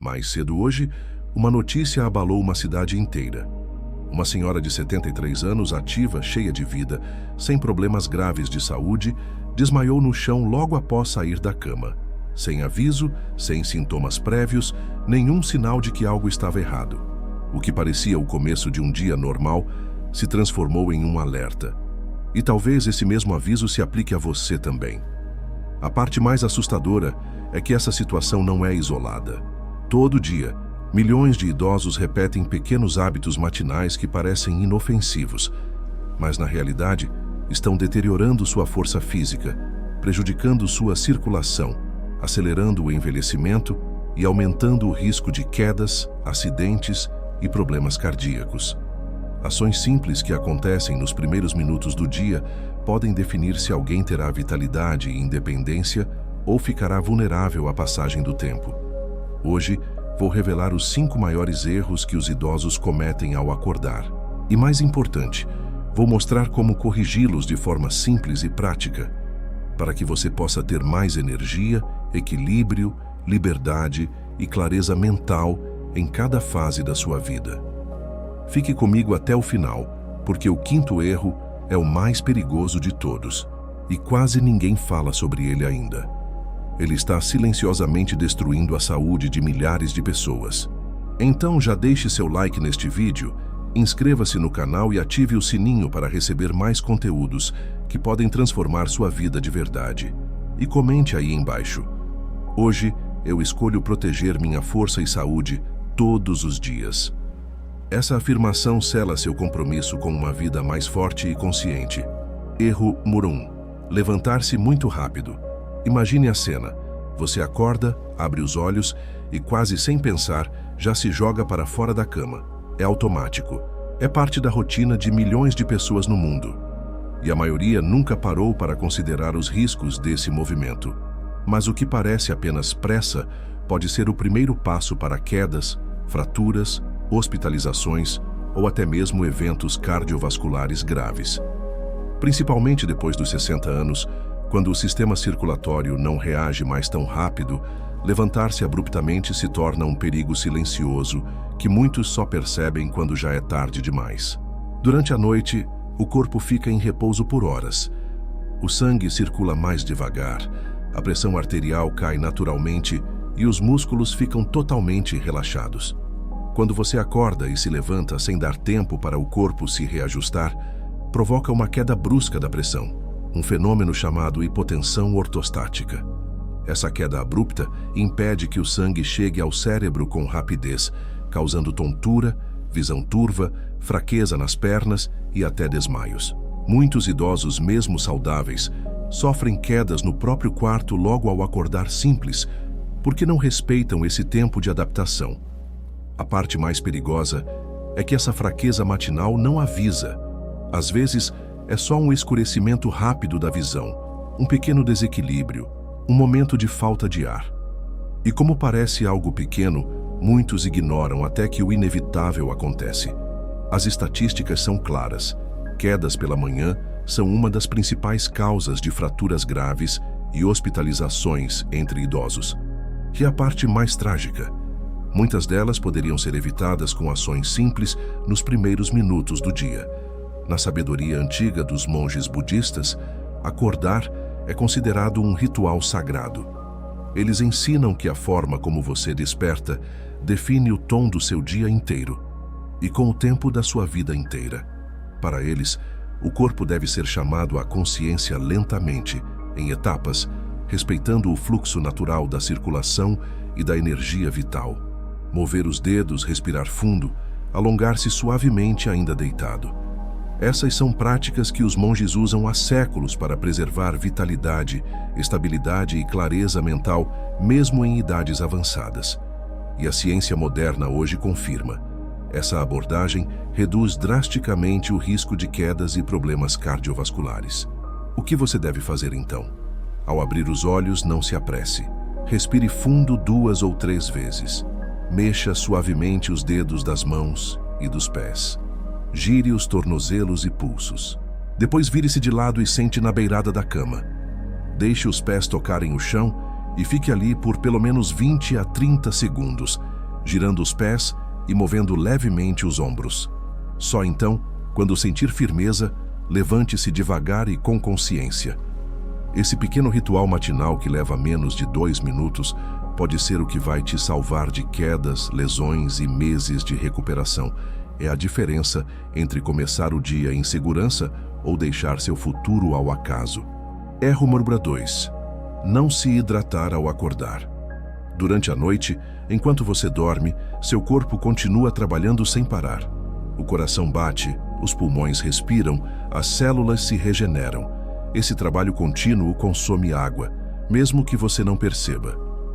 Mais cedo hoje, uma notícia abalou uma cidade inteira. Uma senhora de 73 anos, ativa, cheia de vida, sem problemas graves de saúde, desmaiou no chão logo após sair da cama. Sem aviso, sem sintomas prévios, nenhum sinal de que algo estava errado. O que parecia o começo de um dia normal se transformou em um alerta. E talvez esse mesmo aviso se aplique a você também. A parte mais assustadora é que essa situação não é isolada. Todo dia, milhões de idosos repetem pequenos hábitos matinais que parecem inofensivos, mas na realidade estão deteriorando sua força física, prejudicando sua circulação, acelerando o envelhecimento e aumentando o risco de quedas, acidentes e problemas cardíacos. Ações simples que acontecem nos primeiros minutos do dia podem definir se alguém terá vitalidade e independência ou ficará vulnerável à passagem do tempo. Hoje, vou revelar os 5 maiores erros que os idosos cometem ao acordar. E mais importante, vou mostrar como corrigi-los de forma simples e prática, para que você possa ter mais energia, equilíbrio, liberdade e clareza mental em cada fase da sua vida. Fique comigo até o final, porque o 5º erro é o mais perigoso de todos, e quase ninguém fala sobre ele ainda. Ele está silenciosamente destruindo a saúde de milhares de pessoas. Então já deixe seu like neste vídeo, inscreva-se no canal e ative o sininho para receber mais conteúdos que podem transformar sua vida de verdade. E comente aí embaixo. Hoje eu escolho proteger minha força e saúde todos os dias. Essa afirmação sela seu compromisso com uma vida mais forte e consciente. Erro número 1. Levantar-se muito rápido. Imagine a cena. Você acorda, abre os olhos e, quase sem pensar, já se joga para fora da cama. É automático. É parte da rotina de milhões de pessoas no mundo. E a maioria nunca parou para considerar os riscos desse movimento. Mas o que parece apenas pressa pode ser o primeiro passo para quedas, fraturas, hospitalizações ou até mesmo eventos cardiovasculares graves. Principalmente depois dos 60 anos, quando o sistema circulatório não reage mais tão rápido, levantar-se abruptamente se torna um perigo silencioso que muitos só percebem quando já é tarde demais. Durante a noite, o corpo fica em repouso por horas. O sangue circula mais devagar, a pressão arterial cai naturalmente e os músculos ficam totalmente relaxados. Quando você acorda e se levanta sem dar tempo para o corpo se reajustar, provoca uma queda brusca da pressão, um fenômeno chamado hipotensão ortostática. Essa queda abrupta impede que o sangue chegue ao cérebro com rapidez, causando tontura, visão turva, fraqueza nas pernas e até desmaios. Muitos idosos, mesmo saudáveis, sofrem quedas no próprio quarto logo ao acordar simples, porque não respeitam esse tempo de adaptação. A parte mais perigosa é que essa fraqueza matinal não avisa. Às vezes, é só um escurecimento rápido da visão, um pequeno desequilíbrio, um momento de falta de ar. E como parece algo pequeno, muitos ignoram até que o inevitável acontece. As estatísticas são claras. Quedas pela manhã são uma das principais causas de fraturas graves e hospitalizações entre idosos. E a parte mais trágica, muitas delas poderiam ser evitadas com ações simples nos primeiros minutos do dia. Na sabedoria antiga dos monges budistas, acordar é considerado um ritual sagrado. Eles ensinam que a forma como você desperta define o tom do seu dia inteiro e com o tempo da sua vida inteira. Para eles, o corpo deve ser chamado à consciência lentamente, em etapas, respeitando o fluxo natural da circulação e da energia vital. Mover os dedos, respirar fundo, alongar-se suavemente ainda deitado. Essas são práticas que os monges usam há séculos para preservar vitalidade, estabilidade e clareza mental, mesmo em idades avançadas. E a ciência moderna hoje confirma. Essa abordagem reduz drasticamente o risco de quedas e problemas cardiovasculares. O que você deve fazer então? Ao abrir os olhos, não se apresse. Respire fundo 2 ou 3 vezes. Mexa suavemente os dedos das mãos e dos pés. Gire os tornozelos e pulsos. Depois vire-se de lado e sente na beirada da cama. Deixe os pés tocarem o chão e fique ali por pelo menos 20 a 30 segundos, girando os pés e movendo levemente os ombros. Só então, quando sentir firmeza, levante-se devagar e com consciência. Esse pequeno ritual matinal que leva menos de 2 minutos pode ser o que vai te salvar de quedas, lesões e meses de recuperação. É a diferença entre começar o dia em segurança ou deixar seu futuro ao acaso. Erro número 2. Não se hidratar ao acordar. Durante a noite, enquanto você dorme, seu corpo continua trabalhando sem parar. O coração bate, os pulmões respiram, as células se regeneram. Esse trabalho contínuo consome água, mesmo que você não perceba.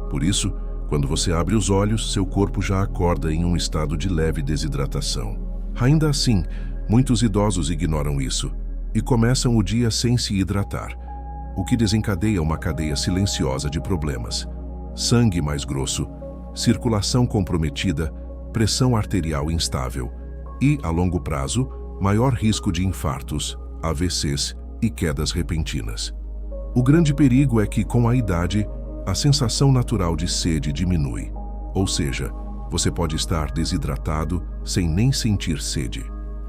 Por isso, quando você abre os olhos, seu corpo já acorda em um estado de leve desidratação. Ainda assim, muitos idosos ignoram isso e começam o dia sem se hidratar, o que desencadeia uma cadeia silenciosa de problemas. Sangue mais grosso, circulação comprometida, pressão arterial instável e, a longo prazo, maior risco de infartos, AVCs e quedas repentinas. O grande perigo é que, com a idade, a sensação natural de sede diminui, ou seja, você pode estar desidratado sem nem sentir sede.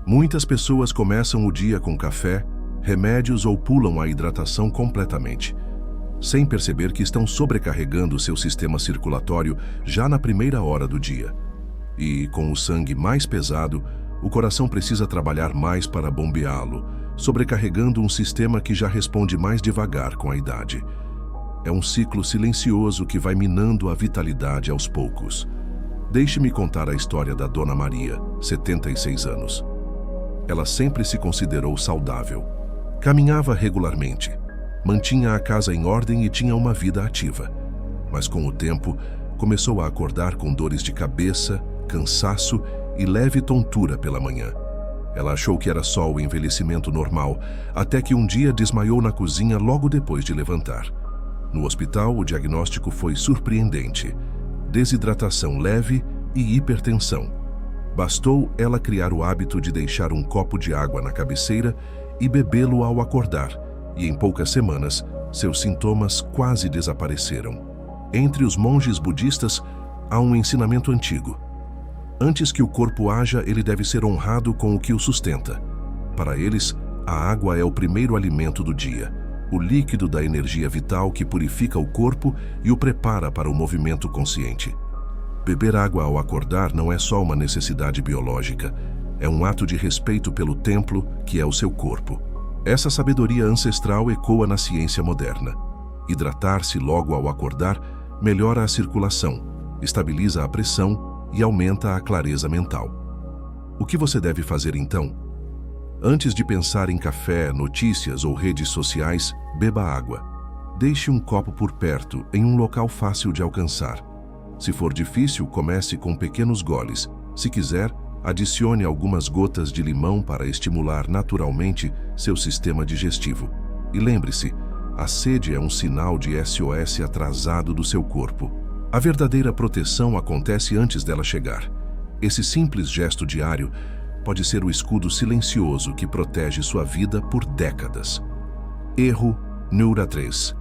Muitas pessoas começam o dia com café, remédios ou pulam a hidratação completamente, sem perceber que estão sobrecarregando seu sistema circulatório já na primeira hora do dia. E, com o sangue mais pesado, o coração precisa trabalhar mais para bombeá-lo, sobrecarregando um sistema que já responde mais devagar com a idade. É um ciclo silencioso que vai minando a vitalidade aos poucos. Deixe-me contar a história da Dona Maria, 76 anos. Ela sempre se considerou saudável. Caminhava regularmente, mantinha a casa em ordem e tinha uma vida ativa. Mas com o tempo, começou a acordar com dores de cabeça, cansaço e leve tontura pela manhã. Ela achou que era só o envelhecimento normal, até que um dia desmaiou na cozinha logo depois de levantar. No hospital, o diagnóstico foi surpreendente: desidratação leve e hipertensão. Bastou ela criar o hábito de deixar um copo de água na cabeceira e bebê-lo ao acordar, e em poucas semanas, seus sintomas quase desapareceram. Entre os monges budistas, há um ensinamento antigo. Antes que o corpo haja, ele deve ser honrado com o que o sustenta. Para eles, a água é o primeiro alimento do dia, o líquido da energia vital que purifica o corpo e o prepara para o movimento consciente. Beber água ao acordar não é só uma necessidade biológica, é um ato de respeito pelo templo que é o seu corpo. Essa sabedoria ancestral ecoa na ciência moderna. Hidratar-se logo ao acordar melhora a circulação, estabiliza a pressão e aumenta a clareza mental. O que você deve fazer então? Antes de pensar em café, notícias ou redes sociais, beba água. Deixe um copo por perto, em um local fácil de alcançar. Se for difícil, comece com pequenos goles. Se quiser, adicione algumas gotas de limão para estimular naturalmente seu sistema digestivo. E lembre-se, a sede é um sinal de SOS atrasado do seu corpo. A verdadeira proteção acontece antes dela chegar. Esse simples gesto diário pode ser o escudo silencioso que protege sua vida por décadas. Erro número 3.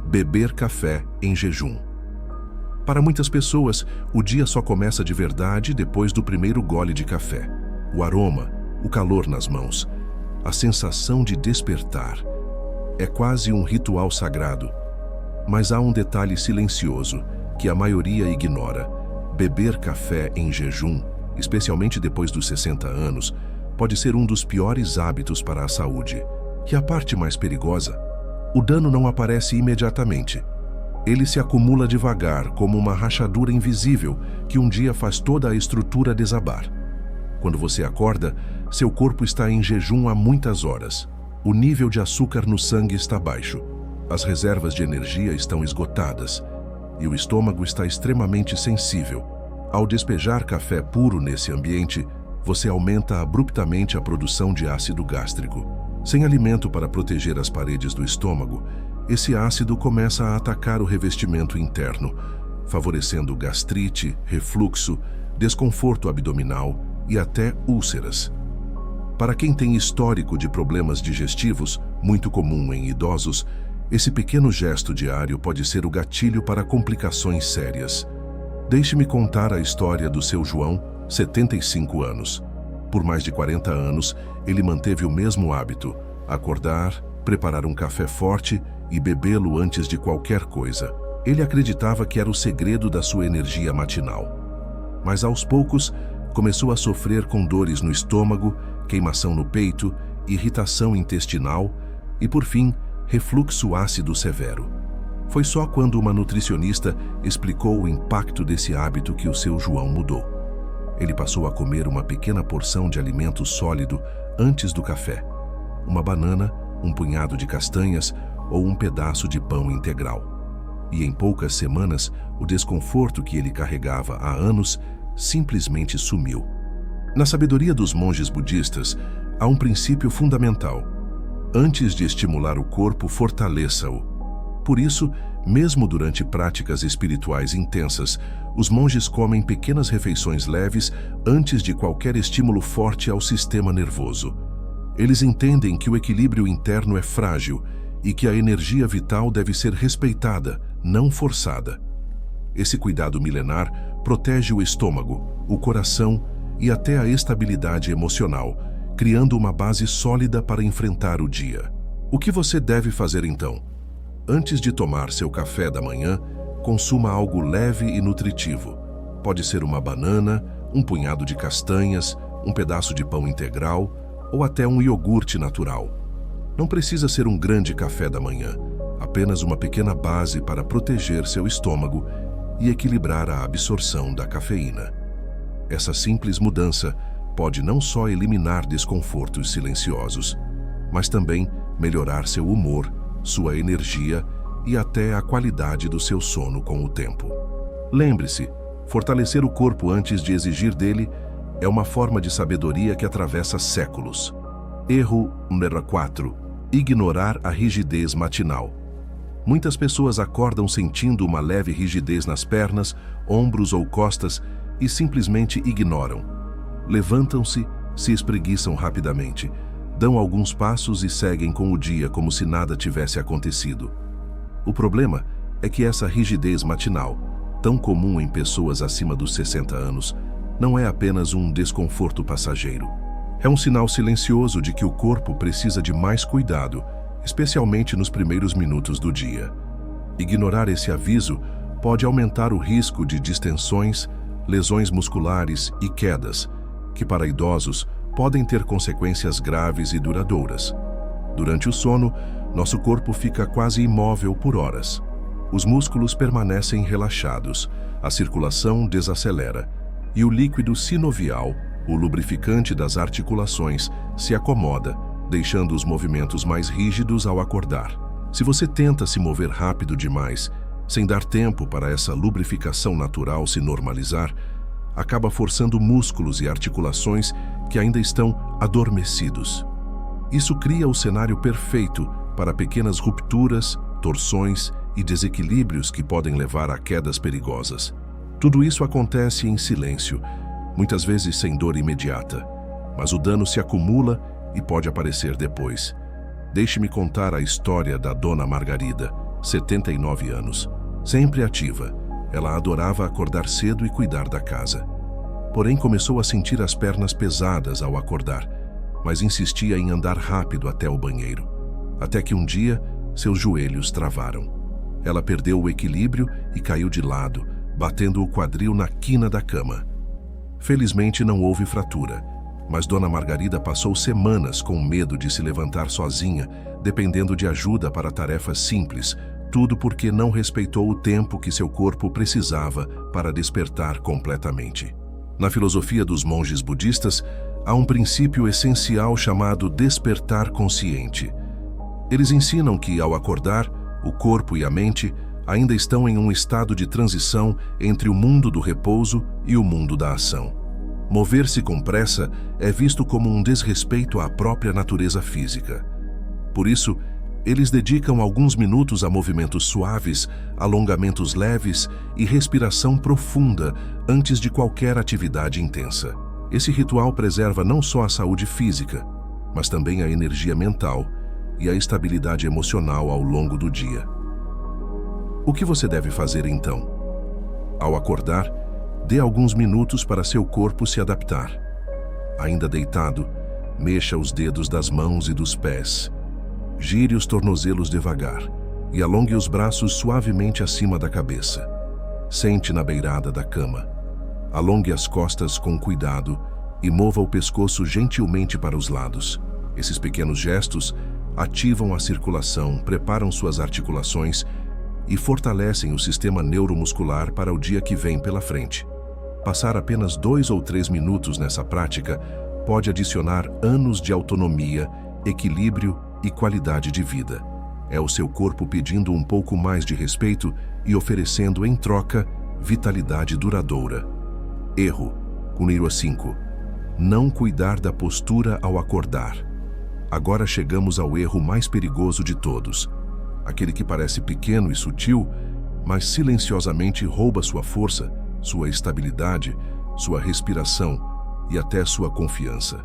Beber café em jejum. Para muitas pessoas, o dia só começa de verdade depois do primeiro gole de café. O aroma, o calor nas mãos, a sensação de despertar. É quase um ritual sagrado. Mas há um detalhe silencioso que a maioria ignora. Beber café em jejum, especialmente depois dos 60 anos, pode ser um dos piores hábitos para a saúde. E a parte mais perigosa, o dano não aparece imediatamente. Ele se acumula devagar, como uma rachadura invisível que um dia faz toda a estrutura desabar. Quando você acorda, seu corpo está em jejum há muitas horas. O nível de açúcar no sangue está baixo. As reservas de energia estão esgotadas. E o estômago está extremamente sensível. Ao despejar café puro nesse ambiente, você aumenta abruptamente a produção de ácido gástrico. Sem alimento para proteger as paredes do estômago, esse ácido começa a atacar o revestimento interno, favorecendo gastrite, refluxo, desconforto abdominal e até úlceras. Para quem tem histórico de problemas digestivos, muito comum em idosos, esse pequeno gesto diário pode ser o gatilho para complicações sérias. Deixe-me contar a história do seu João, 75 anos. Por mais de 40 anos, ele manteve o mesmo hábito: acordar, preparar um café forte e bebê-lo antes de qualquer coisa. Ele acreditava que era o segredo da sua energia matinal. Mas aos poucos, começou a sofrer com dores no estômago, queimação no peito, irritação intestinal e, por fim, refluxo ácido severo. Foi só quando uma nutricionista explicou o impacto desse hábito que o seu João mudou. Ele passou a comer uma pequena porção de alimento sólido antes do café: uma banana, um punhado de castanhas ou um pedaço de pão integral. E em poucas semanas, o desconforto que ele carregava há anos simplesmente sumiu. Na sabedoria dos monges budistas, há um princípio fundamental: antes de estimular o corpo, fortaleça-o. Por isso, mesmo durante práticas espirituais intensas, os monges comem pequenas refeições leves antes de qualquer estímulo forte ao sistema nervoso. Eles entendem que o equilíbrio interno é frágil e que a energia vital deve ser respeitada, não forçada. Esse cuidado milenar protege o estômago, o coração e até a estabilidade emocional, criando uma base sólida para enfrentar o dia. O que você deve fazer então? Antes de tomar seu café da manhã, consuma algo leve e nutritivo. Pode ser uma banana, um punhado de castanhas, um pedaço de pão integral ou até um iogurte natural. Não precisa ser um grande café da manhã, apenas uma pequena base para proteger seu estômago e equilibrar a absorção da cafeína. Essa simples mudança pode não só eliminar desconfortos silenciosos, mas também melhorar seu humor, sua energia e até a qualidade do seu sono com o tempo. Lembre-se, fortalecer o corpo antes de exigir dele é uma forma de sabedoria que atravessa séculos. Erro número 4. Ignorar a rigidez matinal. Muitas pessoas acordam sentindo uma leve rigidez nas pernas, ombros ou costas e simplesmente ignoram. Levantam-se, se espreguiçam rapidamente, dão alguns passos e seguem com o dia como se nada tivesse acontecido. O problema é que essa rigidez matinal, tão comum em pessoas acima dos 60 anos, não é apenas um desconforto passageiro. É um sinal silencioso de que o corpo precisa de mais cuidado, especialmente nos primeiros minutos do dia. Ignorar esse aviso pode aumentar o risco de distensões, lesões musculares e quedas, que para idosos podem ter consequências graves e duradouras. Durante o sono, nosso corpo fica quase imóvel por horas. Os músculos permanecem relaxados, a circulação desacelera e o líquido sinovial, o lubrificante das articulações, se acomoda, deixando os movimentos mais rígidos ao acordar. Se você tenta se mover rápido demais, sem dar tempo para essa lubrificação natural se normalizar, acaba forçando músculos e articulações que ainda estão adormecidos. Isso cria o cenário perfeito para pequenas rupturas, torções e desequilíbrios que podem levar a quedas perigosas. Tudo isso acontece em silêncio, muitas vezes sem dor imediata, mas o dano se acumula e pode aparecer depois. Deixe-me contar a história da Dona Margarida, 79 anos. Sempre ativa, ela adorava acordar cedo e cuidar da casa. Porém, começou a sentir as pernas pesadas ao acordar, mas insistia em andar rápido até o banheiro. Até que um dia, seus joelhos travaram. Ela perdeu o equilíbrio e caiu de lado, batendo o quadril na quina da cama. Felizmente não houve fratura, mas Dona Margarida passou semanas com medo de se levantar sozinha, dependendo de ajuda para tarefas simples, tudo porque não respeitou o tempo que seu corpo precisava para despertar completamente. Na filosofia dos monges budistas, há um princípio essencial chamado despertar consciente. Eles ensinam que, ao acordar, o corpo e a mente ainda estão em um estado de transição entre o mundo do repouso e o mundo da ação. Mover-se com pressa é visto como um desrespeito à própria natureza física. Por isso, eles dedicam alguns minutos a movimentos suaves, alongamentos leves e respiração profunda antes de qualquer atividade intensa. Esse ritual preserva não só a saúde física, mas também a energia mental e a estabilidade emocional ao longo do dia. O que você deve fazer então? Ao acordar, Dê alguns minutos para seu corpo se adaptar. Ainda deitado, mexa os dedos das mãos e dos pés. Gire os tornozelos devagar e alongue os braços suavemente acima da cabeça. Sente na beirada da cama. Alongue as costas com cuidado e mova o pescoço gentilmente para os lados. Esses pequenos gestos ativam a circulação, preparam suas articulações e fortalecem o sistema neuromuscular para o dia que vem pela frente. Passar apenas 2 ou 3 minutos nessa prática pode adicionar anos de autonomia, equilíbrio e qualidade de vida. É o seu corpo pedindo um pouco mais de respeito e oferecendo em troca vitalidade duradoura. Erro. Número 5. Não cuidar da postura ao acordar. Agora chegamos ao erro mais perigoso de todos. Aquele que parece pequeno e sutil, mas silenciosamente rouba sua força, sua estabilidade, sua respiração e até sua confiança.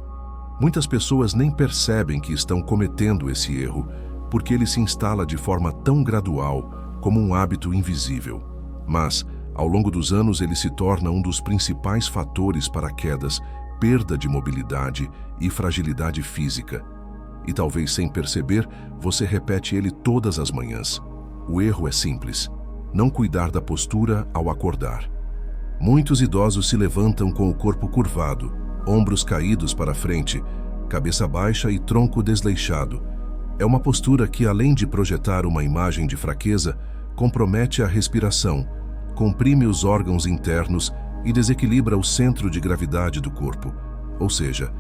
Muitas pessoas nem percebem que estão cometendo esse erro, porque ele se instala de forma tão gradual como um hábito invisível. Mas, ao longo dos anos, ele se torna um dos principais fatores para quedas, perda de mobilidade e fragilidade física. E talvez sem perceber, você repete ele todas as manhãs. O erro é simples: não cuidar da postura ao acordar. Muitos idosos se levantam com o corpo curvado, ombros caídos para frente, cabeça baixa e tronco desleixado. É uma postura que, além de projetar uma imagem de fraqueza, compromete a respiração, comprime os órgãos internos e desequilibra o centro de gravidade do corpo. Ou seja,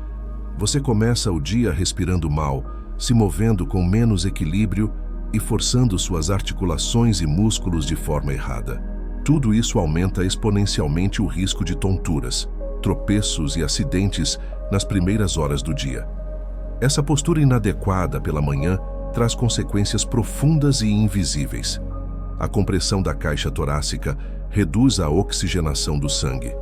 você começa o dia respirando mal, se movendo com menos equilíbrio e forçando suas articulações e músculos de forma errada. Tudo isso aumenta exponencialmente o risco de tonturas, tropeços e acidentes nas primeiras horas do dia. Essa postura inadequada pela manhã traz consequências profundas e invisíveis. A compressão da caixa torácica reduz a oxigenação do sangue.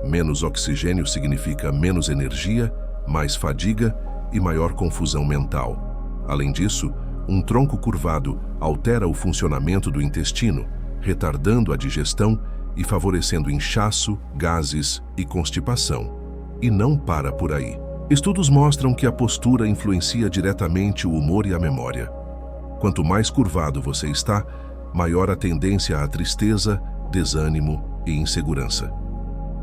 Menos oxigênio significa menos energia, mais fadiga e maior confusão mental. Além disso, um tronco curvado altera o funcionamento do intestino, retardando a digestão e favorecendo inchaço, gases e constipação. E não para por aí. Estudos mostram que a postura influencia diretamente o humor e a memória. Quanto mais curvado você está, maior a tendência à tristeza, desânimo e insegurança.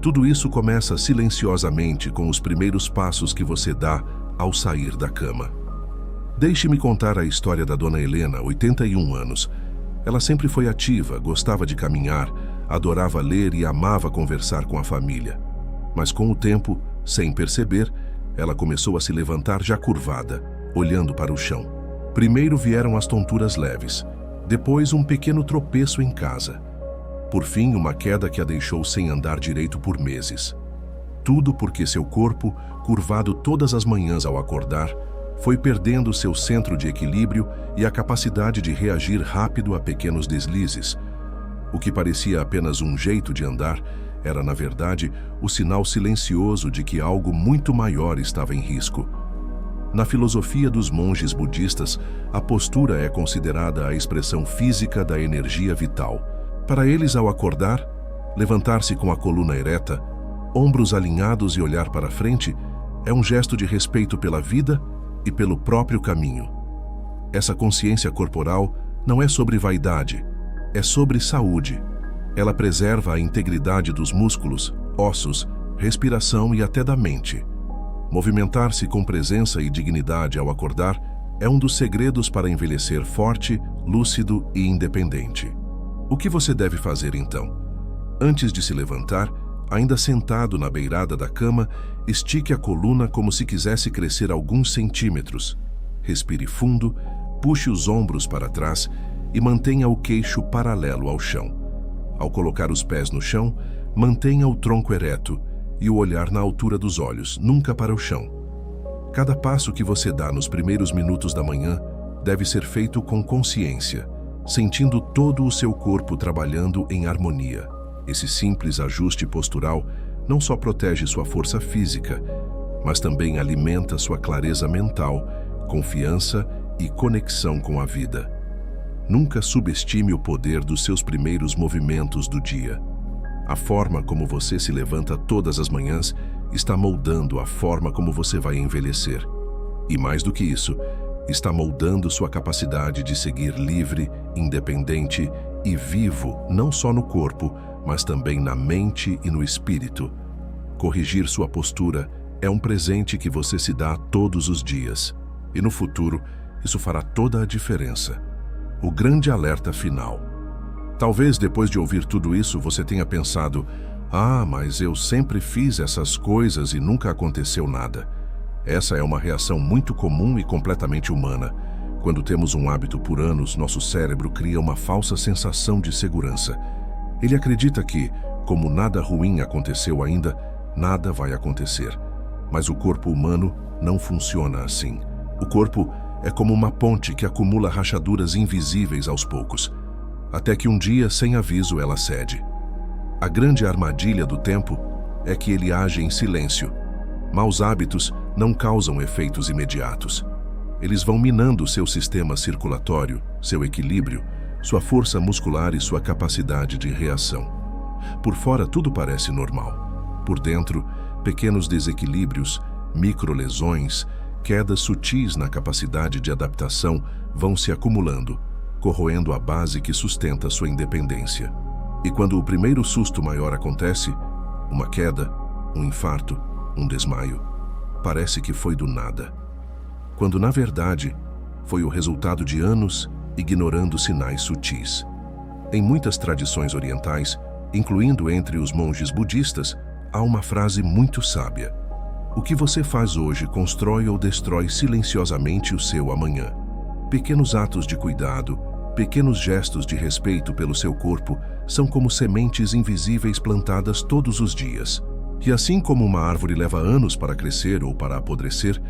Tudo isso começa silenciosamente com os primeiros passos que você dá ao sair da cama. Deixe-me contar a história da Dona Helena, 81 anos. Ela sempre foi ativa, gostava de caminhar, adorava ler e amava conversar com a família. Mas com o tempo, sem perceber, ela começou a se levantar já curvada, olhando para o chão. Primeiro vieram as tonturas leves, depois um pequeno tropeço em casa. Por fim, uma queda que a deixou sem andar direito por meses. Tudo porque seu corpo, curvado todas as manhãs ao acordar, foi perdendo seu centro de equilíbrio e a capacidade de reagir rápido a pequenos deslizes. O que parecia apenas um jeito de andar era, na verdade, o sinal silencioso de que algo muito maior estava em risco. Na filosofia dos monges budistas, a postura é considerada a expressão física da energia vital. Para eles, ao acordar, levantar-se com a coluna ereta, ombros alinhados e olhar para frente é um gesto de respeito pela vida e pelo próprio caminho. Essa consciência corporal não é sobre vaidade, é sobre saúde. Ela preserva a integridade dos músculos, ossos, respiração e até da mente. Movimentar-se com presença e dignidade ao acordar é um dos segredos para envelhecer forte, lúcido e independente. O que você deve fazer então? Antes de se levantar, ainda sentado na beirada da cama, estique a coluna como se quisesse crescer alguns centímetros. Respire fundo, puxe os ombros para trás e mantenha o queixo paralelo ao chão. Ao colocar os pés no chão, mantenha o tronco ereto e o olhar na altura dos olhos, nunca para o chão. Cada passo que você dá nos primeiros minutos da manhã deve ser feito com consciência, sentindo todo o seu corpo trabalhando em harmonia. Esse simples ajuste postural não só protege sua força física, mas também alimenta sua clareza mental, confiança e conexão com a vida. Nunca subestime o poder dos seus primeiros movimentos do dia. A forma como você se levanta todas as manhãs está moldando a forma como você vai envelhecer. E mais do que isso, está moldando sua capacidade de seguir livre, independente e vivo, não só no corpo, mas também na mente e no espírito. Corrigir sua postura é um presente que você se dá todos os dias. E no futuro, isso fará toda a diferença. O grande alerta final. Talvez depois de ouvir tudo isso você tenha pensado: "Ah, mas eu sempre fiz essas coisas e nunca aconteceu nada." Essa é uma reação muito comum e completamente humana. Quando temos um hábito por anos, nosso cérebro cria uma falsa sensação de segurança. Ele acredita que, como nada ruim aconteceu ainda, nada vai acontecer. Mas o corpo humano não funciona assim. O corpo é como uma ponte que acumula rachaduras invisíveis aos poucos, até que um dia, sem aviso, ela cede. A grande armadilha do tempo é que ele age em silêncio. Maus hábitos não causam efeitos imediatos. Eles vão minando seu sistema circulatório, seu equilíbrio, sua força muscular e sua capacidade de reação. Por fora tudo parece normal. Por dentro, pequenos desequilíbrios, microlesões, quedas sutis na capacidade de adaptação vão se acumulando, corroendo a base que sustenta sua independência. E quando o primeiro susto maior acontece, uma queda, um infarto, um desmaio, parece que foi do nada. Quando, na verdade, foi o resultado de anos ignorando sinais sutis. Em muitas tradições orientais, incluindo entre os monges budistas, há uma frase muito sábia: "O que você faz hoje constrói ou destrói silenciosamente o seu amanhã." Pequenos atos de cuidado, pequenos gestos de respeito pelo seu corpo são como sementes invisíveis plantadas todos os dias. E assim como uma árvore leva anos para crescer ou para apodrecer,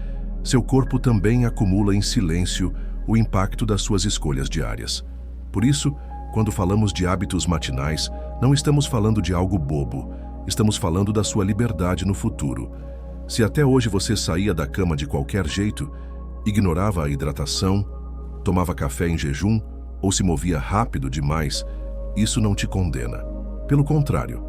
seu corpo também acumula em silêncio o impacto das suas escolhas diárias. Por isso, quando falamos de hábitos matinais, não estamos falando de algo bobo, estamos falando da sua liberdade no futuro. Se até hoje você saía da cama de qualquer jeito, ignorava a hidratação, tomava café em jejum ou se movia rápido demais, isso não te condena. Pelo contrário,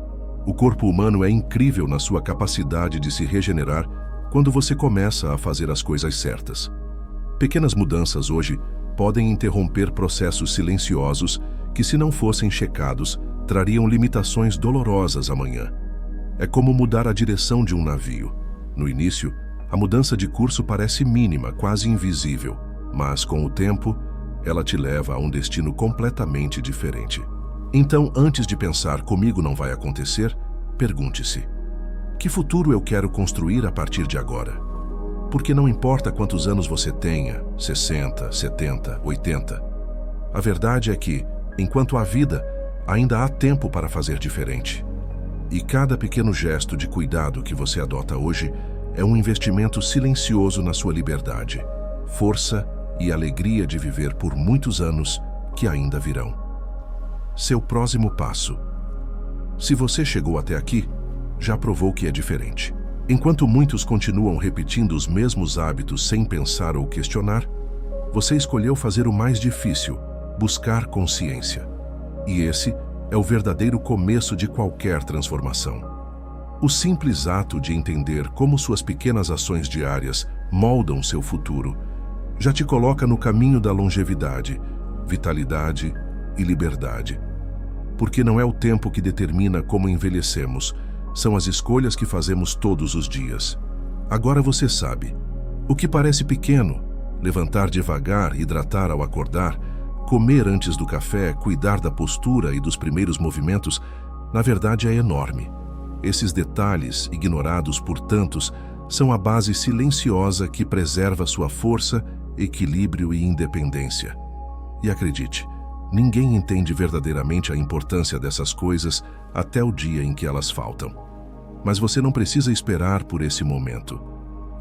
o corpo humano é incrível na sua capacidade de se regenerar quando você começa a fazer as coisas certas. Pequenas mudanças hoje podem interromper processos silenciosos que, se não fossem checados, trariam limitações dolorosas amanhã. É como mudar a direção de um navio. No início, a mudança de curso parece mínima, quase invisível, mas com o tempo, ela te leva a um destino completamente diferente. Então, antes de pensar "comigo não vai acontecer", pergunte-se: que futuro eu quero construir a partir de agora? Porque não importa quantos anos você tenha, 60, 70, 80. A verdade é que, enquanto há vida, ainda há tempo para fazer diferente. E cada pequeno gesto de cuidado que você adota hoje é um investimento silencioso na sua liberdade, força e alegria de viver por muitos anos que ainda virão. Seu próximo passo. Se você chegou até aqui, já provou que é diferente. Enquanto muitos continuam repetindo os mesmos hábitos sem pensar ou questionar, você escolheu fazer o mais difícil, buscar consciência. E esse é o verdadeiro começo de qualquer transformação. O simples ato de entender como suas pequenas ações diárias moldam seu futuro já te coloca no caminho da longevidade, vitalidade e liberdade. Porque não é o tempo que determina como envelhecemos, são as escolhas que fazemos todos os dias. Agora você sabe. O que parece pequeno, levantar devagar, hidratar ao acordar, comer antes do café, cuidar da postura e dos primeiros movimentos, na verdade é enorme. Esses detalhes, ignorados por tantos, são a base silenciosa que preserva sua força, equilíbrio e independência. E acredite, ninguém entende verdadeiramente a importância dessas coisas até o dia em que elas faltam. Mas você não precisa esperar por esse momento.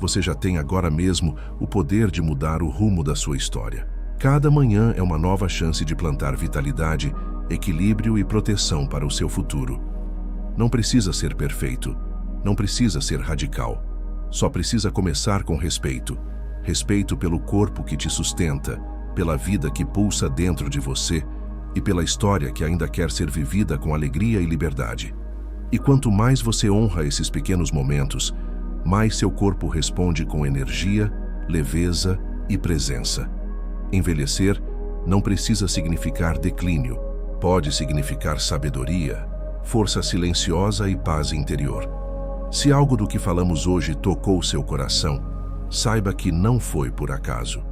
Você já tem agora mesmo o poder de mudar o rumo da sua história. Cada manhã é uma nova chance de plantar vitalidade, equilíbrio e proteção para o seu futuro. Não precisa ser perfeito, não precisa ser radical. Só precisa começar com respeito. Respeito pelo corpo que te sustenta, pela vida que pulsa dentro de você e pela história que ainda quer ser vivida com alegria e liberdade. E quanto mais você honra esses pequenos momentos, mais seu corpo responde com energia, leveza e presença. Envelhecer não precisa significar declínio, pode significar sabedoria, força silenciosa e paz interior. Se algo do que falamos hoje tocou seu coração, saiba que não foi por acaso.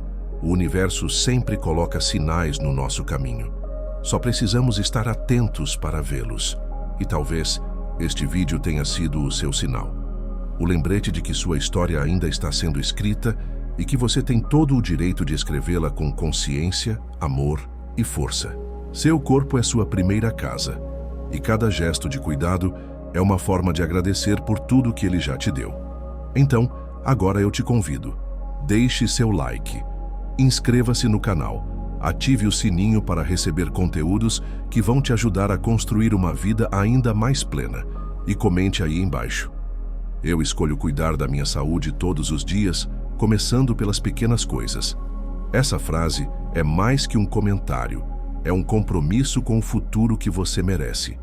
O universo sempre coloca sinais no nosso caminho. Só precisamos estar atentos para vê-los. E talvez este vídeo tenha sido o seu sinal. O lembrete de que sua história ainda está sendo escrita e que você tem todo o direito de escrevê-la com consciência, amor e força. Seu corpo é sua primeira casa, e cada gesto de cuidado é uma forma de agradecer por tudo que ele já te deu. Então, agora eu te convido. Deixe seu like, inscreva-se no canal, ative o sininho para receber conteúdos que vão te ajudar a construir uma vida ainda mais plena e comente aí embaixo. Eu escolho cuidar da minha saúde todos os dias, começando pelas pequenas coisas. Essa frase é mais que um comentário, é um compromisso com o futuro que você merece.